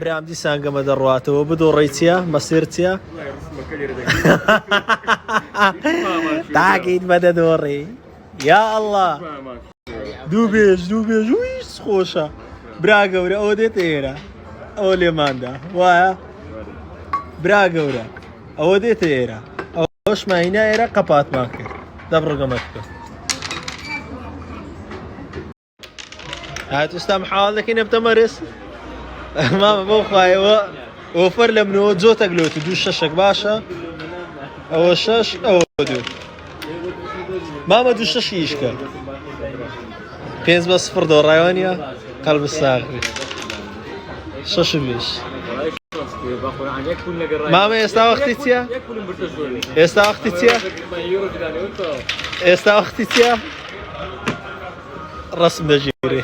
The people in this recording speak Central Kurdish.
برام دیسان گەمە دەڕواتەوە بدۆڕیتیە مەسیرتیە تاکەیت بەدە دۆڕی یا ئەڵڵا دوو بێژ ویش خۆشە برا گەورە ئەوە دێتە ئێرە ئەوە لێماندا وایە برا گەورە ئەوە دێتە ئێرە ئەوەش ماهینا ئێرە قەپاتمان کرد دەبڕگەمەتکە هات ئێستا محاڵ دەکەین نەبتە مەرس مامە بۆ خوایەوە ئۆفەر لە منەوە جۆتە گلۆتی دوو شەشێک باشە ئەوە شەش ئەوە دوو مامە دوو شەشی ئیشکە 5 بە 0 دۆڕایوانیە قەلب ساغری 6 بیش مامە ئێستا وەختی چییە؟ ئێستا وەختی چییە؟ ئێستا وەختی چییە؟ ڕسم دەژێری